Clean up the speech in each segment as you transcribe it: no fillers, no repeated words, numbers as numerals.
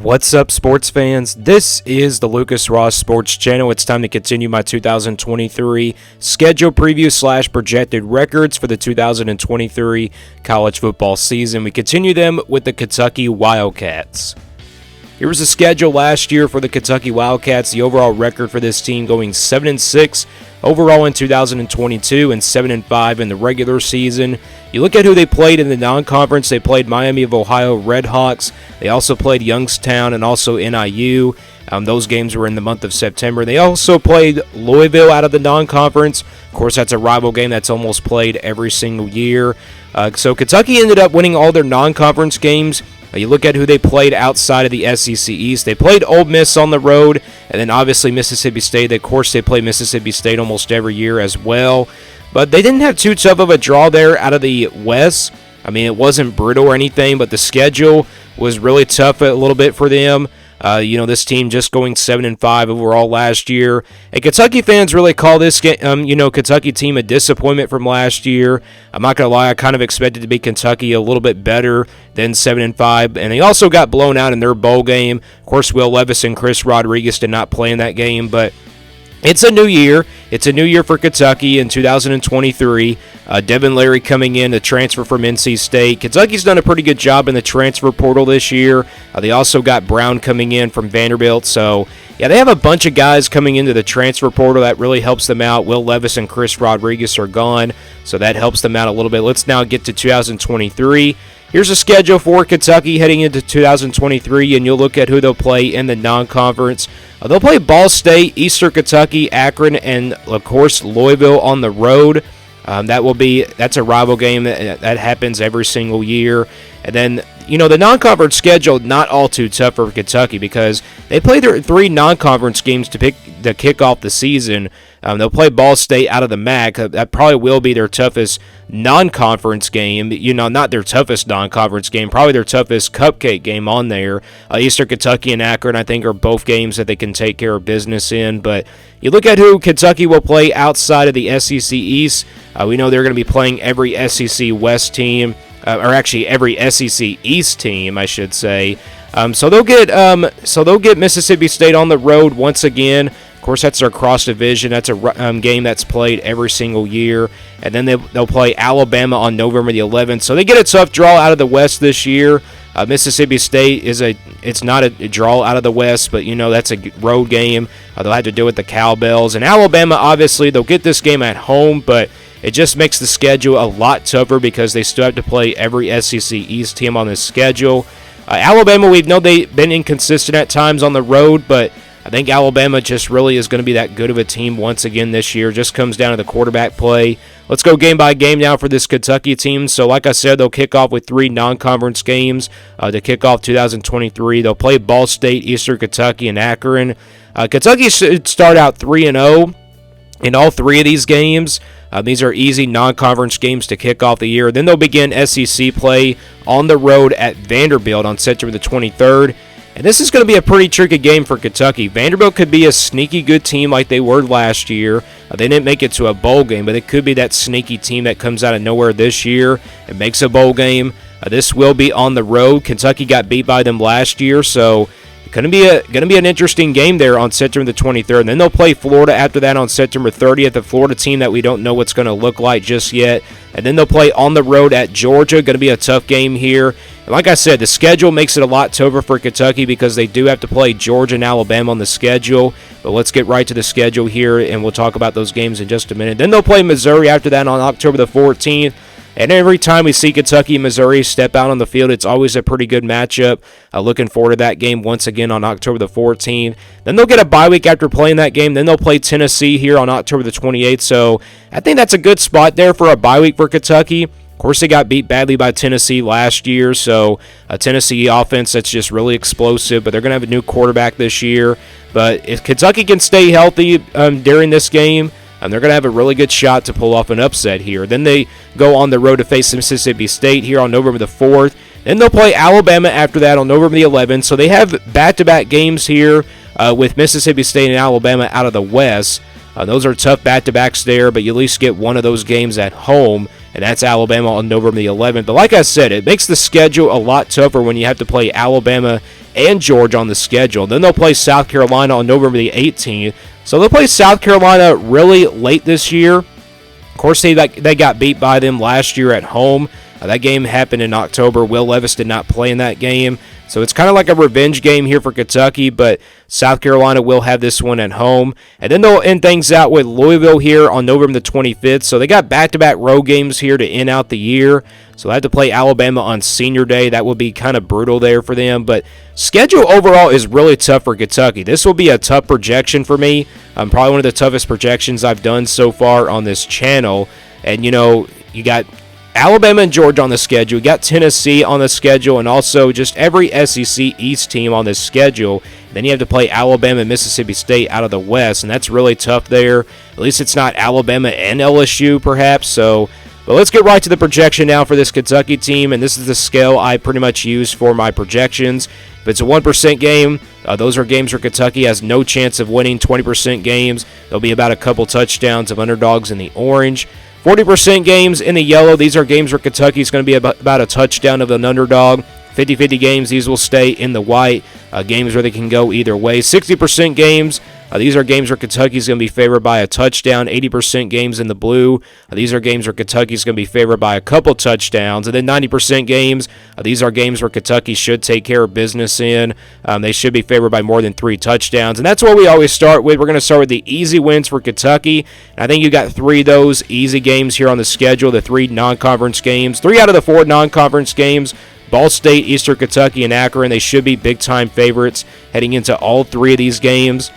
What's up, sports fans? This is the Lucas Ross Sports Channel. It's time to continue my 2023 schedule preview / projected records for the 2023 college football season. We continue them with the Kentucky Wildcats. Here was the schedule last year for the Kentucky Wildcats. The overall record for this team going 7-6 overall in 2022 and 7-5 in the regular season. You look at who they played in the non-conference. They played Miami of Ohio Redhawks. They also played Youngstown and also NIU. Those games were in the month of September. They also played Louisville out of the non-conference. Of course, that's a rival game that's almost played every single year. So Kentucky ended up winning all their non-conference games. You look at who they played outside of the SEC East. They played Ole Miss on the road, and then obviously Mississippi State. Of course, they play Mississippi State almost every year as well. But they didn't have too tough of a draw there out of the West. I mean, it wasn't brutal or anything, but the schedule was really tough a little bit for them. This team just going 7-5 overall last year. And Kentucky fans really call this Kentucky team a disappointment from last year. I'm not going to lie, I kind of expected to be Kentucky a little bit better than 7-5. And they also got blown out in their bowl game. Of course, Will Levis and Chris Rodriguez did not play in that game, but it's a new year. It's a new year for Kentucky in 2023. Devin Leary coming in to transfer from NC State. Kentucky's done a pretty good job in the transfer portal this year. They also got Brown coming in from Vanderbilt. So, yeah, they have a bunch of guys coming into the transfer portal that really helps them out. Will Levis and Chris Rodriguez are gone, so that helps them out a little bit. Let's now get to 2023. Here's a schedule for Kentucky heading into 2023, and you'll look at who they'll play in the non-conference. They'll play Ball State, Eastern Kentucky, Akron, and, of course, Louisville on the road. That's a rival game that happens every single year. And then, the non-conference schedule, not all too tough for Kentucky because they play their 3 non-conference games to kick off the season. They'll play Ball State out of the MAC. That probably will be their toughest non-conference game. Not their toughest non-conference game, probably their toughest cupcake game on there. Eastern Kentucky and Akron, I think, are both games that they can take care of business in. But you look at who Kentucky will play outside of the SEC East. We know they're going to be playing every SEC West team, or actually every SEC East team, I should say. So they'll get Mississippi State on the road once again. Of course, that's their cross division. That's a game that's played every single year. And then they'll play Alabama on November the 11th. So they get a tough draw out of the West this year. Mississippi State it's not a draw out of the West, but that's a road game. They'll have to deal with the Cowbells. And Alabama, obviously, they'll get this game at home, but it just makes the schedule a lot tougher because they still have to play every SEC East team on this schedule. Alabama, we know they've been inconsistent at times on the road, but I think Alabama just really is going to be that good of a team once again this year. Just comes down to the quarterback play. Let's go game by game now for this Kentucky team. So like I said, they'll kick off with 3 non-conference games to kick off 2023. They'll play Ball State, Eastern Kentucky, and Akron. Kentucky should start out 3-0 in all 3 of these games. These are easy non-conference games to kick off the year. Then they'll begin SEC play on the road at Vanderbilt on September the 23rd. And this is going to be a pretty tricky game for Kentucky. Vanderbilt could be a sneaky good team like they were last year. They didn't make it to a bowl game, but it could be that sneaky team that comes out of nowhere this year and makes a bowl game. This will be on the road. Kentucky got beat by them last year, so going to be an interesting game there on September the 23rd. And then they'll play Florida after that on September 30th, a Florida team that we don't know what's going to look like just yet. And then they'll play on the road at Georgia. Going to be a tough game here. And like I said, the schedule makes it a lot tougher for Kentucky because they do have to play Georgia and Alabama on the schedule. But let's get right to the schedule here, and we'll talk about those games in just a minute. Then they'll play Missouri after that on October the 14th. And every time we see Kentucky and Missouri step out on the field, it's always a pretty good matchup. Looking forward to that game once again on October the 14th. Then they'll get a bye week after playing that game. Then they'll play Tennessee here on October the 28th. So I think that's a good spot there for a bye week for Kentucky. Of course, they got beat badly by Tennessee last year, so a Tennessee offense that's just really explosive, but they're going to have a new quarterback this year. But if Kentucky can stay healthy during this game, they're going to have a really good shot to pull off an upset here. Then they go on the road to face Mississippi State here on November the 4th. Then they'll play Alabama after that on November the 11th. So they have back-to-back games here with Mississippi State and Alabama out of the West. Those are tough back-to-backs there, but you at least get one of those games at home, and that's Alabama on November the 11th. But like I said, it makes the schedule a lot tougher when you have to play Alabama and Georgia on the schedule. Then they'll play South Carolina on November the 18th. So they'll play South Carolina really late this year. Of course, they got beat by them last year at home. That game happened in October. Will Levis did not play in that game. So it's kind of like a revenge game here for Kentucky, but South Carolina will have this one at home. And then they'll end things out with Louisville here on November the 25th. So they got back-to-back road games here to end out the year. So they have to play Alabama on Senior Day. That will be kind of brutal there for them. But schedule overall is really tough for Kentucky. This will be a tough projection for me. Probably one of the toughest projections I've done so far on this channel. And, you got Alabama and Georgia on the schedule. You got Tennessee on the schedule, and also just every SEC East team on this schedule. Then you have to play Alabama and Mississippi State out of the West, and that's really tough there. At least it's not Alabama and LSU, perhaps. But let's get right to the projection now for this Kentucky team, and this is the scale I pretty much use for my projections. If it's a 1% game, those are games where Kentucky has no chance of winning. 20% games, there'll be about a couple touchdowns of underdogs in the orange. 40% games in the yellow, these are games where Kentucky's going to be about a touchdown of an underdog. 50-50 games, these will stay in the white. Games where they can go either way. 60% games, these are games where Kentucky's going to be favored by a touchdown. 80% games in the blue, these are games where Kentucky's going to be favored by a couple touchdowns. And then 90% games, these are games where Kentucky should take care of business in. They should be favored by more than 3 touchdowns. And that's what we always start with. We're going to start with the easy wins for Kentucky. And I think you got 3 of those easy games here on the schedule, the 3 non-conference games. 3 out of the 4 non-conference games, Ball State, Eastern Kentucky, and Akron, they should be big-time favorites heading into all 3 of these games.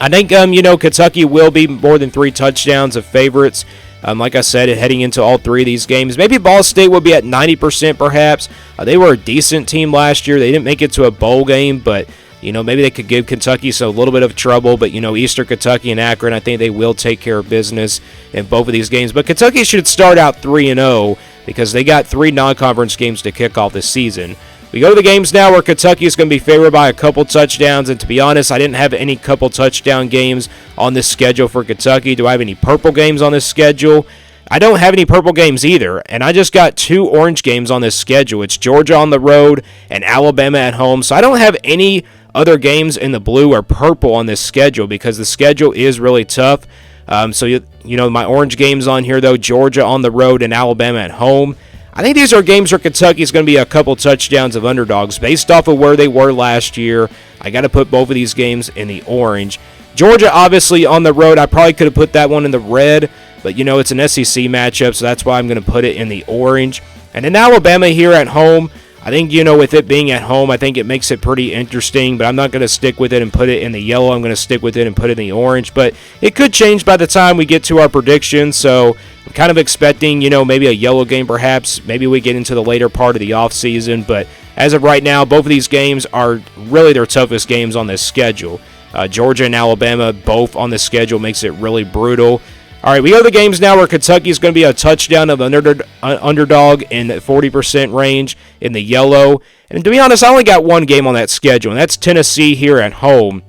I think, Kentucky will be more than 3 touchdowns of favorites. Like I said, heading into all 3 of these games. Maybe Ball State will be at 90% perhaps. They were a decent team last year. They didn't make it to a bowl game, but maybe they could give Kentucky a little bit of trouble. But, Eastern Kentucky and Akron, I think they will take care of business in both of these games. But Kentucky should start out 3-0 because they got 3 non-conference games to kick off this season. We go to the games now where Kentucky is going to be favored by a couple touchdowns, and to be honest, I didn't have any couple touchdown games on this schedule for Kentucky. Do I have any purple games on this schedule? I don't have any purple games either, and I just got 2 orange games on this schedule. It's Georgia on the road and Alabama at home, so I don't have any other games in the blue or purple on this schedule because the schedule is really tough. My orange games on here, though, Georgia on the road and Alabama at home. I think these are games where Kentucky is going to be a couple touchdowns of underdogs based off of where they were last year. I got to put both of these games in the orange. Georgia, obviously, on the road. I probably could have put that one in the red, but, it's an SEC matchup, so that's why I'm going to put it in the orange. And then Alabama here at home. I think, with it being at home, I think it makes it pretty interesting, but I'm not going to stick with it and put it in the yellow. I'm going to stick with it and put it in the orange, but it could change by the time we get to our predictions, so I'm kind of expecting, maybe a yellow game perhaps. Maybe we get into the later part of the offseason, but as of right now, both of these games are really their toughest games on this schedule. Georgia and Alabama both on the schedule makes it really brutal. All right, we go to the games now where Kentucky is going to be a touchdown of underdog in the 40% range in the yellow. And to be honest, I only got 1 game on that schedule, and that's Tennessee here at home.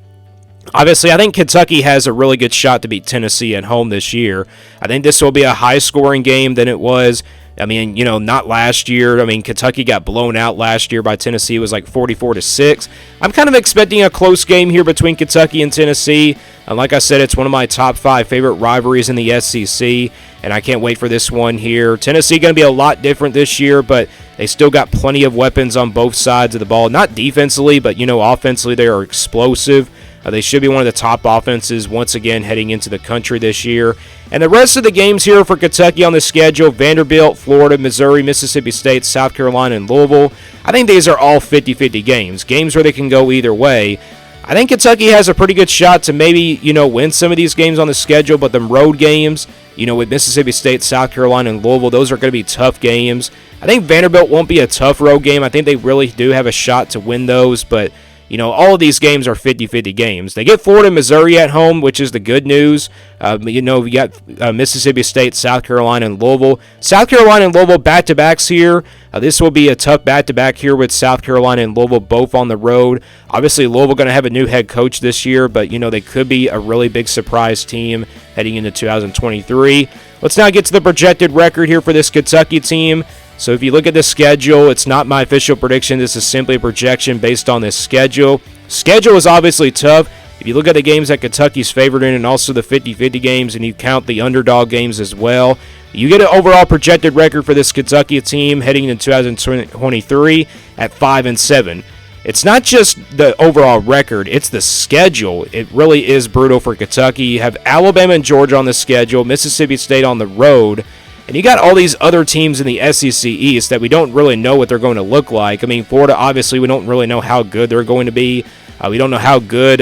Obviously, I think Kentucky has a really good shot to beat Tennessee at home this year. I think this will be a high-scoring game than it was. Not last year. Kentucky got blown out last year by Tennessee. It was like 44-6. I'm kind of expecting a close game here between Kentucky and Tennessee. And like I said, it's one of my top 5 favorite rivalries in the SEC, and I can't wait for this one here. Tennessee going to be a lot different this year, but they still got plenty of weapons on both sides of the ball. Not defensively, but, offensively they are explosive. They should be one of the top offenses once again heading into the country this year. And the rest of the games here for Kentucky on the schedule, Vanderbilt, Florida, Missouri, Mississippi State, South Carolina, and Louisville. I think these are all 50-50 games where they can go either way. I think Kentucky has a pretty good shot to maybe, win some of these games on the schedule, but them road games, with Mississippi State, South Carolina, and Louisville, those are going to be tough games. I think Vanderbilt won't be a tough road game. I think they really do have a shot to win those, but all of these games are 50-50 games. They get Florida and Missouri at home, which is the good news. We got Mississippi State, South Carolina, and Louisville. South Carolina and Louisville back-to-backs here. This will be a tough back-to-back here with South Carolina and Louisville both on the road. Obviously, Louisville going to have a new head coach this year, but, they could be a really big surprise team heading into 2023. Let's now get to the projected record here for this Kentucky team. So if you look at the schedule, it's not my official prediction. This is simply a projection based on this schedule. Schedule is obviously tough. If you look at the games that Kentucky's favored in and also the 50-50 games, and you count the underdog games as well, you get an overall projected record for this Kentucky team heading into 2023 at 5-7. It's not just the overall record, it's the schedule. It really is brutal for Kentucky. You have Alabama and Georgia on the schedule, Mississippi State on the road, and you got all these other teams in the SEC East that we don't really know what they're going to look like. I mean, Florida, obviously, we don't really know how good they're going to be. We don't know how good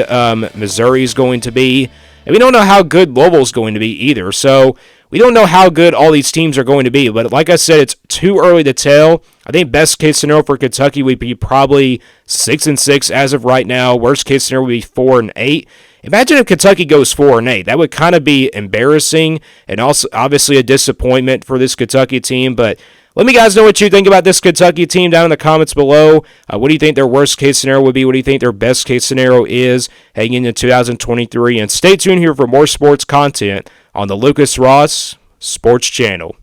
Missouri is going to be. And we don't know how good Louisville's going to be either. So we don't know how good all these teams are going to be. But like I said, it's too early to tell. I think best case scenario for Kentucky would be probably 6-6 as of right now. Worst case scenario would be 4-8. Imagine if Kentucky goes 4-8. That would kind of be embarrassing and also obviously a disappointment for this Kentucky team. But let me guys know what you think about this Kentucky team down in the comments below. What do you think their worst case scenario would be? What do you think their best case scenario is heading into 2023? And stay tuned here for more sports content on the Lucas Ross Sports Channel.